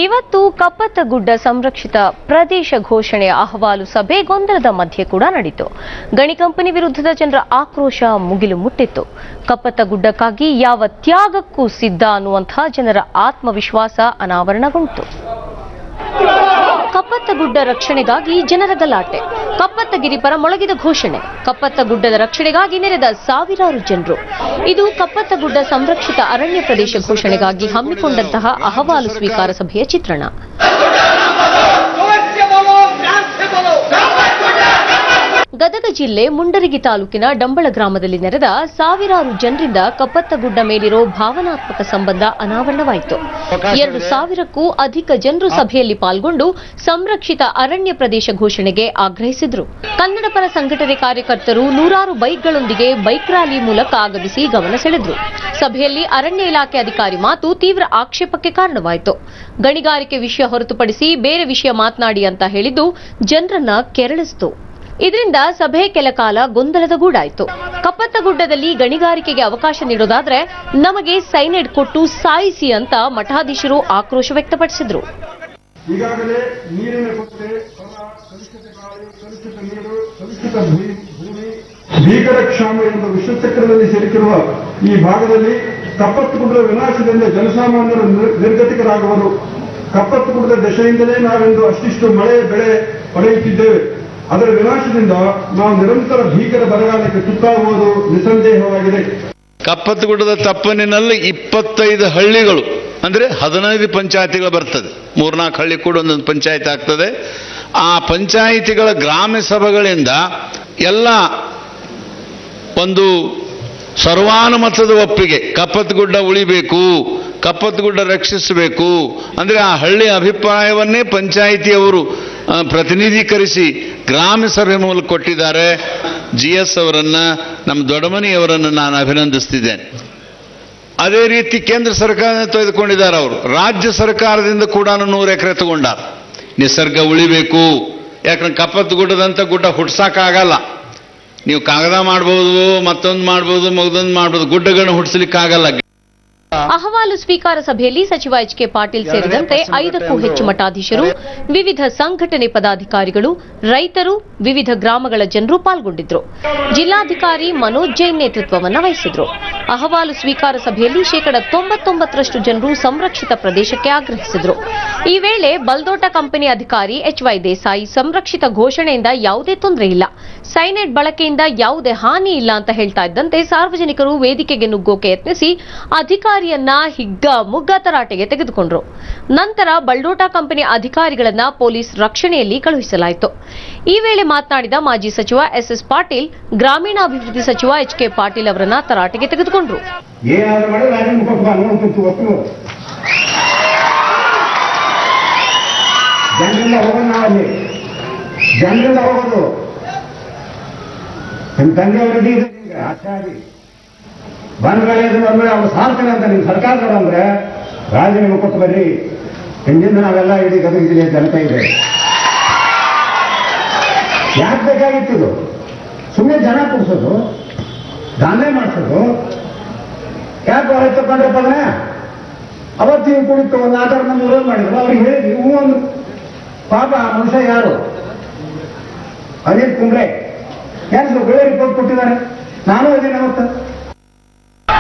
ಇವತ್ತು ಕಪ್ಪತ್ತಗುಡ್ಡ ಸಂರಕ್ಷಿತ ಪ್ರದೇಶ ಘೋಷಣೆಯ ಅಹವಾಲು ಸಭೆ ಗೊಂದಲದ ಮಧ್ಯೆ ಕೂಡ ನಡೆಯಿತು. ಗಣಿ ಕಂಪನಿ ವಿರುದ್ಧದ ಜನರ ಆಕ್ರೋಶ ಮುಗಿಲು ಮುಟ್ಟಿತ್ತು. ಕಪ್ಪತ್ತಗುಡ್ಡಕ್ಕಾಗಿ ಯಾವ ತ್ಯಾಗಕ್ಕೂ ಸಿದ್ಧ ಅನ್ನುವಂತಹ ಜನರ ಆತ್ಮವಿಶ್ವಾಸ ಅನಾವರಣಗೊಂಡಿತು. ಕಪ್ಪತ್ತಗುಡ್ಡ ರಕ್ಷಣೆಗಾಗಿ ಜನರ ಗಲಾಟೆ, ಕಪ್ಪತ್ತಗಿರಿ ಪರ ಮೊಳಗಿದ ಘೋಷಣೆ, ಕಪ್ಪತ್ತಗುಡ್ಡದ ರಕ್ಷಣೆಗಾಗಿ ನೆರೆದ ಸಾವಿರಾರು ಜನರು. ಇದು ಕಪ್ಪತ್ತಗುಡ್ಡ ಸಂರಕ್ಷಿತ ಅರಣ್ಯ ಪ್ರದೇಶ ಘೋಷಣೆಗಾಗಿ ಹಮ್ಮಿಕೊಂಡಂತಹ ಅಹವಾಲು ಸ್ವೀಕಾರ ಸಭೆಯ ಚಿತ್ರಣ. ಗದಗ ಜಿಲ್ಲೆ ಮುಂಡರಗಿ ತಾಲೂಕಿನ ಡಂಬಳ ಗ್ರಾಮದಲ್ಲಿ ನೆರೆದ ಸಾವಿರಾರು ಜನರಿಂದ ಕಪ್ಪತ್ತಗುಡ್ಡ ಮೇಲಿರೋ ಭಾವನಾತ್ಮಕ ಸಂಬಂಧ ಅನಾವರಣವಾಯಿತು. 2,000ಕ್ಕೂ ಅಧಿಕ ಜನರು ಸಭೆಯಲ್ಲಿ ಪಾಲ್ಗೊಂಡು ಸಂರಕ್ಷಿತ ಅರಣ್ಯ ಪ್ರದೇಶ ಘೋಷಣೆಗೆ ಆಗ್ರಹಿಸಿದ್ರು. ಕನ್ನಡ ಪರ ಸಂಘಟನೆ ಕಾರ್ಯಕರ್ತರು ನೂರಾರು ಬೈಕ್ಗಳೊಂದಿಗೆ ಬೈಕ್ ರ್ಯಾಲಿ ಮೂಲಕ ಆಗಮಿಸಿ ಗಮನ ಸೆಳೆದ್ರು. ಸಭೆಯಲ್ಲಿ ಅರಣ್ಯ ಇಲಾಖೆ ಅಧಿಕಾರಿ ಮಾತು ತೀವ್ರ ಆಕ್ಷೇಪಕ್ಕೆ ಕಾರಣವಾಯಿತು. ಗಣಿಗಾರಿಕೆ ವಿಷಯ ಹೊರತುಪಡಿಸಿ ಬೇರೆ ವಿಷಯ ಮಾತನಾಡಿ ಅಂತ ಹೇಳಿದ್ದು ಜನರನ್ನ ಕೆರಳಿಸಿತು. ಇದರಿಂದ ಸಭೆ ಕೆಲ ಕಾಲ ಗೊಂದಲದ ಗೂಡಾಯಿತು. ಕಪ್ಪತ್ತಗುಡ್ಡದಲ್ಲಿ ಗಣಿಗಾರಿಕೆಗೆ ಅವಕಾಶ ನೀಡೋದಾದ್ರೆ ನಮಗೆ ಸೈನೈಡ್ ಕೊಟ್ಟು ಸಾಯಿಸಿ ಅಂತ ಮಠಾಧೀಶರು ಆಕ್ರೋಶ ವ್ಯಕ್ತಪಡಿಸಿದ್ರು. ಈಗಾಗಲೇ ನೀರಿನ ಕೊರತೆ, ಕಲುಷಿತ ಗಾಳಿ, ಕಲುಷಿತ ನೀರು, ಕಲುಷಿತ ಭೂಮಿ, ಭೀಕರ ಕ್ಷಾಮ ಎಂಬ ವಿಶ್ವಚಕ್ರದಲ್ಲಿ ಸಿಲುಕಿರುವ ಈ ಭಾಗದಲ್ಲಿ ಕಪ್ಪತ್ತಗುಡ್ಡದ ವಿನಾಶದಿಂದ ಜನಸಾಮಾನ್ಯರು ನಿರ್ಗತಿಕರಾಗುವರು. ಕಪ್ಪತ್ತಗುಡ್ಡದ ದಶೆಯಿಂದಲೇ ನಾವೆಂದು ಅಷ್ಟಿಷ್ಟು ಮಳೆ ಬೆಳೆ ಪಡೆಯುತ್ತಿದ್ದೇವೆ. ಅದರ ವಿನಾಶದಿಂದ ನಾವು ನಿರಂತರ ಭೀಕರ ಬರಗಾಲಕ್ಕೆ ತುತ್ತಾಗುವುದು ನಿಸ್ಸಂದೇಹವಾಗಿದೆ. ಕಪ್ಪತ್ತಗುಡ್ಡದ ತಪ್ಪಲಿನಲ್ಲಿ 25 ಹಳ್ಳಿಗಳು ಅಂದ್ರೆ 15 ಪಂಚಾಯಿತಿಗಳು ಬರ್ತದೆ. 3-4 ಹಳ್ಳಿ ಕೂಡ ಒಂದೊಂದು ಪಂಚಾಯತ್ ಆಗ್ತದೆ. ಆ ಪಂಚಾಯಿತಿಗಳ ಗ್ರಾಮ ಸಭೆಗಳಿಂದ ಎಲ್ಲ ಒಂದು ಸರ್ವಾನುಮತದ ಒಪ್ಪಿಗೆ ಕಪ್ಪತ್ತಗುಡ್ಡ ಉಳಿಬೇಕು, ಕಪ್ಪತ್ತಗುಡ್ಡ ರಕ್ಷಿಸಬೇಕು ಅಂದ್ರೆ ಆ ಹಳ್ಳಿ ಅಭಿಪ್ರಾಯವನ್ನೇ ಪಂಚಾಯಿತಿಯವರು ಪ್ರತಿನಿಧೀಕರಿಸಿ ಗ್ರಾಮ ಸಭೆ ಮೂಲಕ ಕೊಟ್ಟಿದ್ದಾರೆ. GS ಅವರನ್ನ, ನಮ್ಮ ದೊಡ್ಡಮನಿಯವರನ್ನು ನಾನು ಅಭಿನಂದಿಸ್ತಿದ್ದೇನೆ. ಅದೇ ರೀತಿ ಕೇಂದ್ರ ಸರ್ಕಾರ ತೆಗೆದುಕೊಂಡಿದ್ದಾರೆ. ಅವರು ರಾಜ್ಯ ಸರ್ಕಾರದಿಂದ ಕೂಡ 100 ಎಕರೆ ತಗೊಂಡಾರ. ನಿಸರ್ಗ ಉಳಿಬೇಕು, ಯಾಕಂದ್ರೆ ಕಪ್ಪತ್ತಗುಡ್ಡದಂತ ಗುಡ್ಡ ಹುಟ್ಸಕ್ಕಾಗಲ್ಲ. ನೀವು ಕಾಗದ ಮಾಡ್ಬೋದು, ಮತ್ತೊಂದು ಮಾಡ್ಬೋದು, ಮಗದೊಂದು ಮಾಡ್ಬೋದು, ಗುಡ್ಡಗಳನ್ನು ಹುಟ್ಟಿಸ್ಲಿಕ್ಕಾಗಲ್ಲ. ಅಹವಾಲು ಸ್ವೀಕಾರ ಸಭೆಯಲ್ಲಿ ಸಚಿವ HK ಪಾಟೀಲ್ ಸೇರಿದಂತೆ 5ಕ್ಕೂ ಹೆಚ್ಚು ಮಠಾಧೀಶರು, ವಿವಿಧ ಸಂಘಟನೆ ಪದಾಧಿಕಾರಿಗಳು, ರೈತರು, ವಿವಿಧ ಗ್ರಾಮಗಳ ಜನರು ಪಾಲ್ಗೊಂಡಿದ್ರು. ಜಿಲ್ಲಾಧಿಕಾರಿ ಮನೋಜ್ ಜೈನ್ ನೇತೃತ್ವವನ್ನು ವಹಿಸಿದ್ರು. ಅಹವಾಲು ಸ್ವೀಕಾರ ಸಭೆಯಲ್ಲಿ 99% ಜನರು ಸಂರಕ್ಷಿತ ಪ್ರದೇಶಕ್ಕೆ ಆಗ್ರಹಿಸಿದ್ರು. ಈ ವೇಳೆ ಬಲ್ದೋಟ ಕಂಪನಿ ಅಧಿಕಾರಿ HY ದೇಸಾಯಿ ಸಂರಕ್ಷಿತ ಘೋಷಣೆಯಿಂದ ಯಾವುದೇ ತೊಂದರೆ ಇಲ್ಲ, ಸೈನೈಡ್ ಬಳಕೆಯಿಂದ ಯಾವುದೇ ಹಾನಿ ಇಲ್ಲ ಅಂತ ಹೇಳ್ತಾ ಇದ್ದಂತೆ ಸಾರ್ವಜನಿಕರು ವೇದಿಕೆಗೆ ನುಗ್ಗೋಕೆ ಯತ್ನಿಸಿ ಅಧಿಕಾರಿಯನ್ನ ಹಿಗ್ಗ ಮುಗ್ಗ ತರಾಟೆಗೆ ತೆಗೆದುಕೊಂಡ್ರು. ನಂತರ ಬಲ್ಡೋಟ ಕಂಪನಿ ಅಧಿಕಾರಿಗಳನ್ನ ಪೊಲೀಸ್ ರಕ್ಷಣೆಯಲ್ಲಿ ಕಳುಹಿಸಲಾಯಿತು. ಈ ವೇಳೆ ಮಾತನಾಡಿದ ಮಾಜಿ ಸಚಿವ SS ಪಾಟೀಲ್ ಗ್ರಾಮೀಣಾಭಿವೃದ್ಧಿ ಸಚಿವ HK ಪಾಟೀಲ್ ಅವರನ್ನ ತರಾಟೆಗೆ ತೆಗೆದುಕೊಂಡ್ರು. ಬಂದ್ಗಳಂದ್ರೆ ಅವ್ರು ಸಾಲ್ತಾರೆ ಅಂತ ನಿಮ್ಮ ಸರ್ಕಾರದವರು ಅಂದ್ರೆ ರಾಜೀನಾಮೆ ಕೊಟ್ಟು ಬರ್ರಿ. ಹಿಂದಿಂದ ನಾವೆಲ್ಲ ಇಡೀ ಗದಗ ಜಿಲ್ಲೆಯ ಜನತೆ ಇದೆ. ಯಾಕೆ ಬೇಕಾಗಿತ್ತು? ಸುಮ್ಮನೆ ಜನ ಕೊಡ್ಸೋದು, ದಾಂಧಲೆ ಮಾಡಿಸೋದು. ಯಾಕೆ ಹೊರಗೆ ತಗೊಂಡ್ರಪ್ಪ ಅಂದ್ರೆ ಅವತ್ತು ನೀವು ಕುಳಿತು ಒಂದು ಆಧಾರ ನಮ್ಮ ವಿರೋಧ ಮಾಡಿದ್ರು. ಅವ್ರಿಗೆ ಹೇಳಿದ್ವಿ ಇವು ಒಂದು ಪಾಪ ಮನುಷ್ಯ ಯಾರು ಅನಿಲ್ ಕುಂಬ್ಳೆ ಯಾರು ಒಳ್ಳೆ ರಿಪೋರ್ಟ್ ಕೊಟ್ಟಿದ್ದಾರೆ. ನಾನು ಅದೇನು ಅವತ್ತು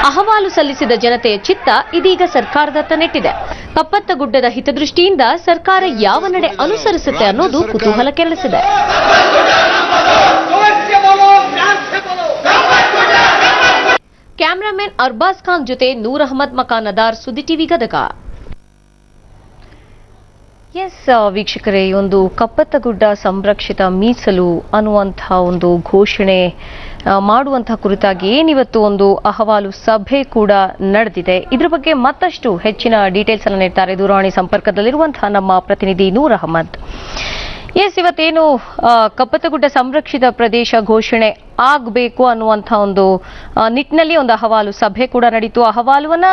ಅಹವಾಲು ಸಲ್ಲಿಸಿದ ಜನತೆಯ ಚಿತ್ತ ಇದೀಗ ಸರ್ಕಾರದತ್ತ ನೆಟ್ಟಿದೆ. ಕಪ್ಪತ್ತಗುಡ್ಡದ ಹಿತದೃಷ್ಟಿಯಿಂದ ಸರ್ಕಾರ ಯಾವ ನಡೆ ಅನುಸರಿಸುತ್ತೆ ಅನ್ನೋದು ಕುತೂಹಲ ಕೆರಳಿಸಿದೆ. ಕ್ಯಾಮರಾಮನ್ ಅರ್ಬಾಜ್ ಖಾನ್ ಜೊತೆ ನೂರ್ ಅಹಮದ್ ಮಕಾನದಾರ್, ಸುದ್ದಿ ಟಿವಿ ಗದಗ. ವೀಕ್ಷಕರೇ, ಈ ಒಂದು ಕಪ್ಪತ್ತಗುಡ್ಡ ಸಂರಕ್ಷಿತ ಮೀಸಲು ಅನ್ನುವಂತಹ ಒಂದು ಘೋಷಣೆ ಮಾಡುವಂತಹ ಕುರಿತಾಗಿ ಏನಿವತ್ತು ಒಂದು ಅಹವಾಲು ಸಭೆ ಕೂಡ ನಡೆದಿದೆ. ಇದ್ರ ಬಗ್ಗೆ ಮತ್ತಷ್ಟು ಹೆಚ್ಚಿನ ಡೀಟೇಲ್ಸ್ ಅನ್ನು ನೀಡ್ತಾರೆ ದೂರವಾಣಿ ಸಂಪರ್ಕದಲ್ಲಿರುವಂತಹ ನಮ್ಮ ಪ್ರತಿನಿಧಿ ನೂರ್ ಅಹಮದ್. ಇವತ್ತೇನು ಕಪ್ಪತ್ತಗುಡ್ಡ ಸಂರಕ್ಷಿತ ಪ್ರದೇಶ ಘೋಷಣೆ ಆಗಬೇಕು ಅನ್ನುವಂತಹ ಒಂದು ನಿಟ್ಟಿನಲ್ಲಿ ಒಂದು ಅಹವಾಲು ಸಭೆ ಕೂಡ ನಡೀತು. ಅಹವಾಲುವನ್ನ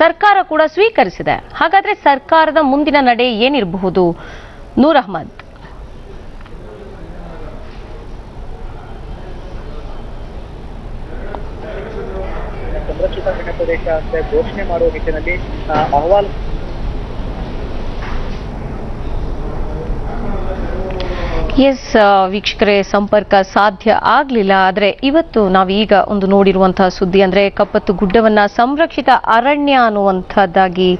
ಸರ್ಕಾರ ಕೂಡ ಸ್ವೀಕರಿಸಿದೆ. ಹಾಗಾದ್ರೆ ಸರ್ಕಾರದ ಮುಂದಿನ ನಡೆ ಏನಿರಬಹುದು ನೂರ್ ಅಹಮದ್? ಸಂರಕ್ಷಿತ ಪ್ರದೇಶ ಅಂತ ಘೋಷಣೆ ಮಾಡುವ ನಿಟ್ಟಿನಲ್ಲಿ ಅಹವಾಲು ಎಸ್ ವೀಕ್ಷಕರೇ, ಸಂಪರ್ಕ ಸಾಧ್ಯ ಆಗಲಿಲ್ಲ. ಆದರೆ ಇವತ್ತು ನಾವೀಗ ಒಂದು ನೋಡಿರುವಂತಹ ಸುದ್ದಿ ಅಂದರೆ ಕಪ್ಪತ್ತು ಗುಡ್ಡವನ್ನ ಸಂರಕ್ಷಿತ ಅರಣ್ಯ ಅನ್ನುವಂಥದ್ದಾಗಿ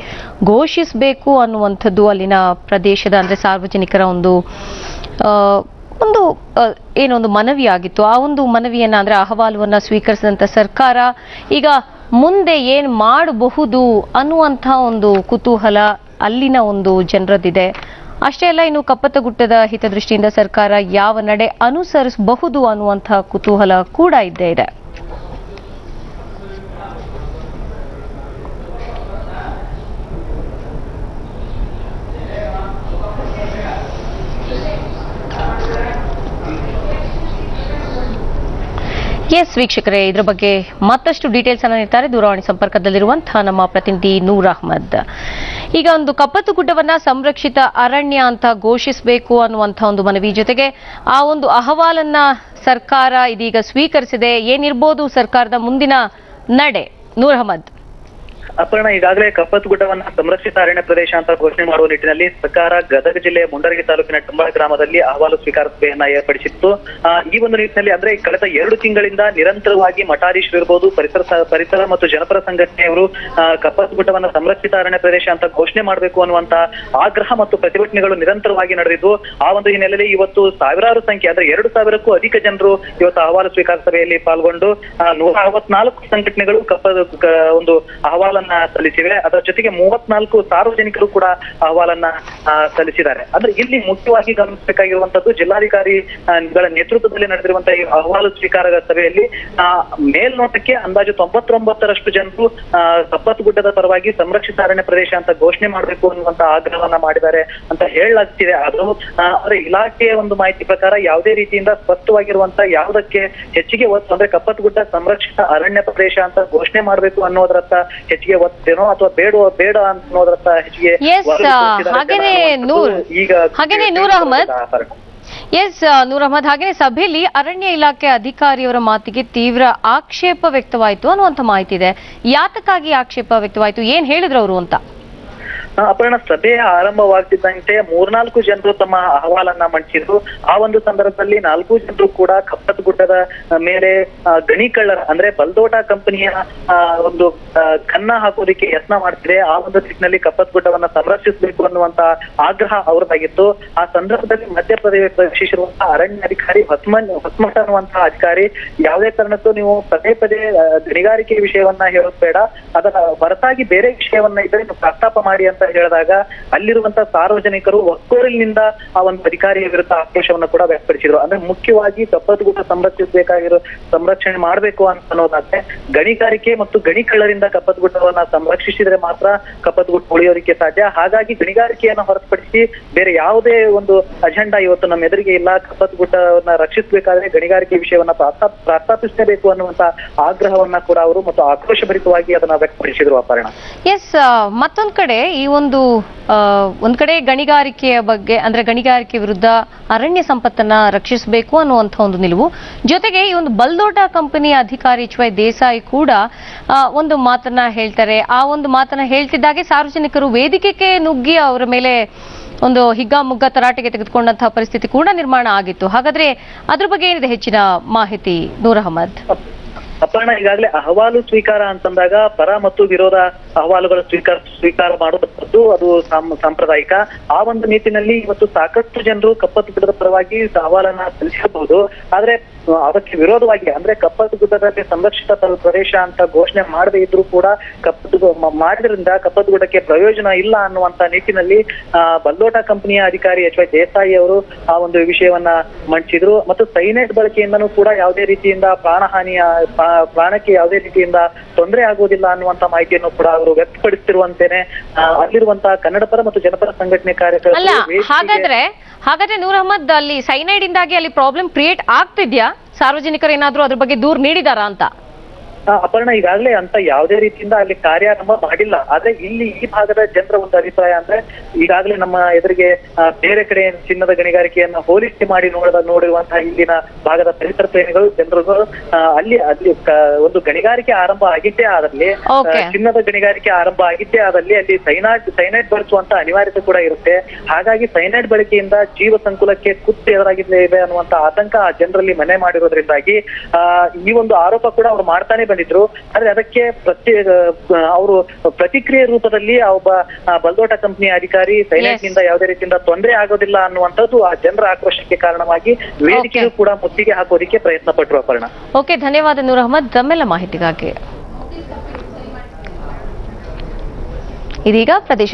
ಘೋಷಿಸಬೇಕು ಅನ್ನುವಂಥದ್ದು ಅಲ್ಲಿನ ಪ್ರದೇಶದ ಅಂದರೆ ಸಾರ್ವಜನಿಕರ ಒಂದು ಏನೊಂದು ಮನವಿ ಆಗಿತ್ತು. ಆ ಒಂದು ಮನವಿಯನ್ನ ಅಂದ್ರೆ ಅಹವಾಲುವನ್ನ ಸ್ವೀಕರಿಸಿದಂತ ಸರ್ಕಾರ ಈಗ ಮುಂದೆ ಏನ್ ಮಾಡಬಹುದು ಅನ್ನುವಂಥ ಒಂದು ಕುತೂಹಲ ಅಲ್ಲಿನ ಒಂದು ಜನರದಿದೆ. ಅಷ್ಟೇ ಅಲ್ಲ, ಇನ್ನು ಕಪ್ಪತ್ತಗುಡ್ಡದ ಹಿತದೃಷ್ಟಿಯಿಂದ ಸರ್ಕಾರ ಯಾವ ನಡೆ ಅನುಸರಿಸಬಹುದು ಅನ್ನುವಂಥ ಕುತೂಹಲ ಕೂಡ ಇದ್ದೇ ಇದೆ. ಎಸ್ ವೀಕ್ಷಕರೇ, ಇದರ ಬಗ್ಗೆ ಮತ್ತಷ್ಟು ಡೀಟೇಲ್ಸ್ ಅನ್ನು ನೀಡ್ತಾರೆ ದೂರವಾಣಿ ಸಂಪರ್ಕದಲ್ಲಿರುವಂತಹ ನಮ್ಮ ಪ್ರತಿನಿಧಿ ನೂರ್ ಅಹ್ಮದ್. ಈಗ ಒಂದು ಕಪ್ಪತ್ತು ಗುಡ್ಡವನ್ನ ಸಂರಕ್ಷಿತ ಅರಣ್ಯ ಅಂತ ಘೋಷಿಸಬೇಕು ಅನ್ನುವಂಥ ಒಂದು ಮನವಿ ಜೊತೆಗೆ ಆ ಒಂದು ಅಹವಾಲನ್ನ ಸರ್ಕಾರ ಇದೀಗ ಸ್ವೀಕರಿಸಿದೆ. ಏನಿರ್ಬೋದು ಸರ್ಕಾರದ ಮುಂದಿನ ನಡೆ? ನೂರ್ ಅಹ್ಮದ್. ಅಪರ್ಣ, ಈಗಾಗಲೇ ಕಪ್ಪತ್ತಗುಡ್ಡವನ್ನ ಸಂರಕ್ಷಿತ ಅರಣ್ಯ ಪ್ರದೇಶ ಅಂತ ಘೋಷಣೆ ಮಾಡುವ ನಿಟ್ಟಿನಲ್ಲಿ ಸರ್ಕಾರ ಗದಗ ಜಿಲ್ಲೆಯ ಮುಂಡರಗಿ ತಾಲೂಕಿನ ಟಂಬಳ ಗ್ರಾಮದಲ್ಲಿ ಅಹವಾಲು ಸ್ವೀಕಾರ ಸಭೆಯನ್ನ ಏರ್ಪಡಿಸಿತ್ತು. ಈ ಒಂದು ನಿಟ್ಟಿನಲ್ಲಿ ಅಂದ್ರೆ ಕಳೆದ 2 ತಿಂಗಳಿಂದ ನಿರಂತರವಾಗಿ ಮಠಾಧೀಶರು ಇರಬಹುದು, ಪರಿಸರ ಮತ್ತು ಜನಪರ ಸಂಘಟನೆಯವರು ಕಪ್ಪತ್ತಗುಡ್ಡವನ್ನ ಸಂರಕ್ಷಿತ ಅರಣ್ಯ ಪ್ರದೇಶ ಅಂತ ಘೋಷಣೆ ಮಾಡಬೇಕು ಅನ್ನುವಂತ ಆಗ್ರಹ ಮತ್ತು ಪ್ರತಿಭಟನೆಗಳು ನಿರಂತರವಾಗಿ ನಡೆದಿದ್ದು, ಆ ಒಂದು ಹಿನ್ನೆಲೆಯಲ್ಲಿ ಇವತ್ತು ಸಾವಿರಾರು ಸಂಖ್ಯೆ ಅಂದ್ರೆ 2,000ಕ್ಕೂ ಅಧಿಕ ಜನರು ಇವತ್ತು ಅಹವಾಲು ಸ್ವೀಕಾರ ಸಭೆಯಲ್ಲಿ ಪಾಲ್ಗೊಂಡು 164 ಸಂಘಟನೆಗಳು ಒಂದು ಅಹವಾಲನ್ನ ಸಲ್ಲಿಸಿವೆ. ಅದರ ಜೊತೆಗೆ 34 ಸಾರ್ವಜನಿಕರು ಕೂಡ ಅಹವಾಲನ್ನ ಸಲ್ಲಿಸಿದ್ದಾರೆ. ಅಂದ್ರೆ ಇಲ್ಲಿ ಮುಖ್ಯವಾಗಿ ಗಮನಿಸಬೇಕಾಗಿರುವಂತದ್ದು ಜಿಲ್ಲಾಧಿಕಾರಿಗಳ ನೇತೃತ್ವದಲ್ಲಿ ನಡೆದಿರುವಂತಹ ಈ ಅಹವಾಲು ಸ್ವೀಕಾರ ಸಭೆಯಲ್ಲಿ ಮೇಲ್ನೋಟಕ್ಕೆ ಅಂದಾಜು 99ರಷ್ಟು ಜನರು ಕಪ್ಪತ್ತಗುಡ್ಡದ ಪರವಾಗಿ ಸಂರಕ್ಷಿತ ಅರಣ್ಯ ಪ್ರದೇಶ ಅಂತ ಘೋಷಣೆ ಮಾಡಬೇಕು ಅನ್ನುವಂತ ಆಗ್ರಹವನ್ನ ಮಾಡಿದ್ದಾರೆ ಅಂತ ಹೇಳಲಾಗ್ತಿದೆ. ಅದು ಅಂದ್ರೆ ಇಲಾಖೆಯ ಒಂದು ಮಾಹಿತಿ ಪ್ರಕಾರ ಯಾವುದೇ ರೀತಿಯಿಂದ ಸ್ಪಷ್ಟವಾಗಿರುವಂತ ಯಾವುದಕ್ಕೆ ಹೆಚ್ಚಿಗೆ ಒತ್ತು ಅಂದ್ರೆ ಕಪ್ಪತ್ತಗುಡ್ಡ ಸಂರಕ್ಷಿತ ಅರಣ್ಯ ಪ್ರದೇಶ ಅಂತ ಘೋಷಣೆ ಮಾಡಬೇಕು ಅನ್ನೋದರತ್ತ ಹೆಚ್ಚಿಗೆ ಒತ್ತೇನೋ ಅಥವಾ ಬೇಡ ಅನ್ನೋದರತ್ತ ಹೆಚ್ಚಿಗೆ ನೂರ್ ಅಹ್ಮದ್. ಎಸ್ ನೂರ್ ಅಹ್ಮದ್, ಹಾಗೆ ಸಭೆಯಲ್ಲಿ ಅರಣ್ಯ ಇಲಾಖೆ ಅಧಿಕಾರಿಯವರ ಮಾತಿಗೆ ತೀವ್ರ ಆಕ್ಷೇಪ ವ್ಯಕ್ತವಾಯಿತು ಅನ್ನುವಂಥ ಮಾಹಿತಿ ಇದೆ. ಯಾತಕ್ಕಾಗಿ ಆಕ್ಷೇಪ ವ್ಯಕ್ತವಾಯಿತು, ಏನ್ ಹೇಳಿದ್ರು ಅವರು ಅಂತ? ಅಪರ್ಣ, ಸಭೆ ಆರಂಭವಾಗ್ತಿದ್ದಂತೆ 3-4 ಜನರು ತಮ್ಮ ಅಹವಾಲನ್ನ ಮಂಡಿಸಿದ್ರು. ಆ ಒಂದು ಸಂದರ್ಭದಲ್ಲಿ 4 ಜನರು ಕೂಡ ಕಪ್ಪತ್ತಗುಡ್ಡದ ಮೇಲೆ ಗಣಿಕಳ್ಳರ ಅಂದ್ರೆ ಬಲ್ದೋಟ ಕಂಪನಿಯ ಒಂದು ಕನ್ನ ಹಾಕೋದಿಕ್ಕೆ ಯತ್ನ ಮಾಡ್ತಿದೆ. ಆ ಒಂದು ನಿಟ್ಟಿನಲ್ಲಿ ಕಪ್ಪತ್ತಗುಡ್ಡವನ್ನ ಸಂರಕ್ಷಿಸಬೇಕು ಅನ್ನುವಂತ ಆಗ್ರಹ ಅವರದಾಗಿತ್ತು. ಆ ಸಂದರ್ಭದಲ್ಲಿ ಮಧ್ಯಪ್ರವೇಶಿಸಿರುವಂತಹ ಅರಣ್ಯ ಅಧಿಕಾರಿ ಹೊಸ್ಮಠ ಅನ್ನುವಂತಹ ಅಧಿಕಾರಿ ಯಾವುದೇ ಕಾರಣಕ್ಕೂ ನೀವು ಪದೇ ಗಣಿಗಾರಿಕೆ ವಿಷಯವನ್ನ ಹೇಳೋದು ಬೇಡ, ಅದರ ಹೊರತಾಗಿ ಬೇರೆ ವಿಷಯವನ್ನ ಇದ್ರೆ ನೀವು ಪ್ರಸ್ತಾಪ ಮಾಡಿ ಅಂತ ಹೇಳಿದಾಗ ಅಲ್ಲಿರುವಂತಹ ಸಾರ್ವಜನಿಕರು ಒಕ್ಕೊರಲಿನಿಂದ ಆ ಒಂದು ಅಧಿಕಾರಿಯ ವಿರುದ್ಧ ಆಕ್ರೋಶವನ್ನು ಕೂಡ ವ್ಯಕ್ತಪಡಿಸಿದ್ರು. ಅಂದ್ರೆ ಮುಖ್ಯವಾಗಿ ಕಪ್ಪತ್ತಗುಡ್ಡ ಸಂರಕ್ಷಣೆ ಮಾಡಬೇಕು ಅಂತ ಅನ್ನೋದಾದ್ರೆ ಗಣಿಗಾರಿಕೆ ಮತ್ತು ಗಣಿಕಳ್ಳರಿಂದ ಕಪ್ಪತ್ತಗುಡ್ಡವನ್ನ ಸಂರಕ್ಷಿಸಿದ್ರೆ ಮಾತ್ರ ಕಪ್ಪತ್ತಗುಡ್ಡ ಉಳಿಯೋದಕ್ಕೆ ಸಾಧ್ಯ. ಹಾಗಾಗಿ ಗಣಿಗಾರಿಕೆಯನ್ನು ಹೊರತುಪಡಿಸಿ ಬೇರೆ ಯಾವುದೇ ಒಂದು ಅಜೆಂಡಾ ಇವತ್ತು ನಮ್ಮ ಎದುರಿಗೆ ಇಲ್ಲ. ಕಪ್ಪತ್ತಗುಡ್ಡವನ್ನ ರಕ್ಷಿಸಬೇಕಾದ್ರೆ ಗಣಿಗಾರಿಕೆ ವಿಷಯವನ್ನ ಪ್ರಸ್ತಾಪಿಸಬೇಕು ಅನ್ನುವಂತ ಆಗ್ರಹವನ್ನ ಕೂಡ ಅವರು ಮತ್ತು ಆಕ್ರೋಶಭರಿತವಾಗಿ ಅದನ್ನ ವ್ಯಕ್ತಪಡಿಸಿದ್ರು. ಅಪರ್ಣ, ಎಸ್, ಮತ್ತೊಂದ್ ಕಡೆ ಈ ಒಂದ್ ಕಡೆ ಗಣಿಗಾರಿಕೆಯ ಬಗ್ಗೆ ಅಂದ್ರೆ ಗಣಿಗಾರಿಕೆ ವಿರುದ್ಧ ಅರಣ್ಯ ಸಂಪತ್ತನ್ನ ರಕ್ಷಿಸಬೇಕು ಅನ್ನುವಂಥ ಒಂದು ನಿಲುವು, ಜೊತೆಗೆ ಈ ಒಂದು ಬಲ್ದೋಟ ಕಂಪನಿಯ ಅಧಿಕಾರಿ HY ದೇಸಾಯಿ ಕೂಡ ಒಂದು ಮಾತನ್ನ ಹೇಳ್ತಾರೆ. ಆ ಒಂದು ಮಾತನ್ನ ಹೇಳ್ತಿದ್ದಾಗೆ ಸಾರ್ವಜನಿಕರು ವೇದಿಕೆಗೆ ನುಗ್ಗಿ ಅವರ ಮೇಲೆ ಒಂದು ಹಿಗ್ಗಾಮುಗ್ಗಾ ತರಾಟೆಗೆ ತೆಗೆದುಕೊಂಡಂತಹ ಪರಿಸ್ಥಿತಿ ಕೂಡ ನಿರ್ಮಾಣ ಆಗಿತ್ತು. ಹಾಗಾದ್ರೆ ಅದ್ರ ಬಗ್ಗೆ ಏನಿದೆ ಹೆಚ್ಚಿನ ಮಾಹಿತಿ ನೂರ್ ಅಹ್ಮದ್? ಅಪರ್ಣ, ಈಗಾಗಲೇ ಅಹವಾಲು ಸ್ವೀಕಾರ ಅಂತಂದಾಗ ಪರ ಮತ್ತು ವಿರೋಧ ಅಹವಾಲುಗಳ ಸ್ವೀಕಾರ ಮಾಡುವಂಥದ್ದು ಅದು ಸಾಂಪ್ರದಾಯಿಕ. ಆ ಒಂದು ನಿಟ್ಟಿನಲ್ಲಿ ಇವತ್ತು ಸಾಕಷ್ಟು ಜನರು ಕಪ್ಪತ್ತಗುಡ್ಡದ ಪರವಾಗಿ ಅಹವಾಲನ್ನ ಸಲ್ಲಿಸಬಹುದು. ಆದ್ರೆ ಅದಕ್ಕೆ ವಿರೋಧವಾಗಿ ಅಂದ್ರೆ ಕಪ್ಪತ್ತಗುಡ್ಡದಲ್ಲಿ ಸಂರಕ್ಷಿತ ಪ್ರದೇಶ ಅಂತ ಘೋಷಣೆ ಮಾಡದೇ ಇದ್ರೂ ಕೂಡ ಮಾಡಿದ್ರಿಂದ ಕಪ್ಪತ್ತಗುಡ್ಡಕ್ಕೆ ಪ್ರಯೋಜನ ಇಲ್ಲ ಅನ್ನುವಂತ ನಿಟ್ಟಿನಲ್ಲಿ ಬಲ್ದೋಟ ಕಂಪನಿಯ ಅಧಿಕಾರಿ HY ದೇಸಾಯಿ ಅವರು ಆ ಒಂದು ವಿಷಯವನ್ನ ಮಂಡಿಸಿದ್ರು. ಮತ್ತು ಸೈನೈಡ್ ಬಳಕೆಯಿಂದನೂ ಕೂಡ ಯಾವುದೇ ರೀತಿಯಿಂದ ಪ್ರಾಣಕ್ಕೆ ಯಾವುದೇ ರೀತಿಯಿಂದ ತೊಂದರೆ ಆಗುವುದಿಲ್ಲ ಅನ್ನುವಂತ ಮಾಹಿತಿಯನ್ನು ಕೂಡ ಅವರು ವ್ಯಕ್ತಪಡಿಸಿರುವಂತೇನೆ ಅಲ್ಲಿರುವಂತಹ ಕನ್ನಡ ಪರ ಮತ್ತು ಜನಪರ ಸಂಘಟನೆ ಕಾರ್ಯಕರ್ತರು. ಹಾಗಾದ್ರೆ ನೂರ್ ಅಹ್ಮದ್, ಅಲ್ಲಿ ಸೈನೈಡ್ ಇಂದಾಗಿ ಅಲ್ಲಿ ಪ್ರಾಬ್ಲಮ್ ಕ್ರಿಯೇಟ್ ಆಗ್ತಿದ್ಯಾ? ಸಾರ್ವಜನಿಕರು ಏನಾದ್ರೂ ಅದ್ರ ಬಗ್ಗೆ ದೂರು ನೀಡಿದಾರಾ ಅಂತ? ಅಪರ್ಣ, ಈಗಾಗಲೇ ಅಂತ ಯಾವುದೇ ರೀತಿಯಿಂದ ಅಲ್ಲಿ ಕಾರ್ಯಾರಂಭ ಮಾಡಿಲ್ಲ. ಆದ್ರೆ ಇಲ್ಲಿ ಈ ಭಾಗದ ಜನರ ಒಂದು ಅಭಿಪ್ರಾಯ ಅಂದ್ರೆ ಈಗಾಗಲೇ ನಮ್ಮ ಎದುರಿಗೆ ಬೇರೆ ಕಡೆ ಚಿನ್ನದ ಗಣಿಗಾರಿಕೆಯನ್ನ ಹೋಲಿಕೆ ಮಾಡಿ ನೋಡಿರುವಂತಹ ಇಲ್ಲಿನ ಭಾಗದ ಪರಿಸರ ಪ್ರೇಮಿಗಳು ಜನರು ಅಲ್ಲಿ ಒಂದು ಗಣಿಗಾರಿಕೆ ಆರಂಭ ಆಗಿದ್ದೇ ಆದಲ್ಲಿ, Okay. ಚಿನ್ನದ ಗಣಿಗಾರಿಕೆ ಆರಂಭ ಆಗಿದ್ದೇ ಆದಲ್ಲಿ ಅಲ್ಲಿ ಸೈನೈಡ್ ಬಳಸುವಂತ ಅನಿವಾರ್ಯತೆ ಕೂಡ ಇರುತ್ತೆ. ಹಾಗಾಗಿ ಸೈನೈಡ್ ಬಳಕೆಯಿಂದ ಜೀವ ಸಂಕುಲಕ್ಕೆ ಕುತ್ತು ಎದುರಾಗಿದೆ ಅನ್ನುವಂತ ಆತಂಕ ಆ ಜನರಲ್ಲಿ ಮನೆ ಮಾಡಿರೋದ್ರಿಂದಾಗಿ ಈ ಒಂದು ಆರೋಪ ಕೂಡ ಅವ್ರು ಮಾಡ್ತಾನೆ ಬಂದಿದ್ರು. ಆದ್ರೆ ಅದಕ್ಕೆ ಅವರು ಪ್ರತಿಕ್ರಿಯೆ ರೂಪದಲ್ಲಿ ಒಬ್ಬ ಬಲ್ದೋಟ ಕಂಪನಿ ಅಧಿಕಾರಿ ಸೈನೈಡ್ ನಿಂದ ಯಾವುದೇ ರೀತಿಯಿಂದ ತೊಂದರೆ ಆಗೋದಿಲ್ಲ ಅನ್ನುವಂಥದ್ದು ಆ ಜನರ ಆಕ್ರೋಶಕ್ಕೆ ಕಾರಣವಾಗಿ ವೇದಿಕೆಯು ಕೂಡ ಮುತ್ತಿಗೆ ಹಾಕೋದಿಕ್ಕೆ ಪ್ರಯತ್ನ ಪಟ್ರು. ಅಪರ್ಣ, ಓಕೆ, ಧನ್ಯವಾದ ನೂರ್ ಅಹಮದ್ ತಮ್ಮೆಲ್ಲ ಮಾಹಿತಿಗಾಗಿ. ಇದೀಗ ಪ್ರದೇಶ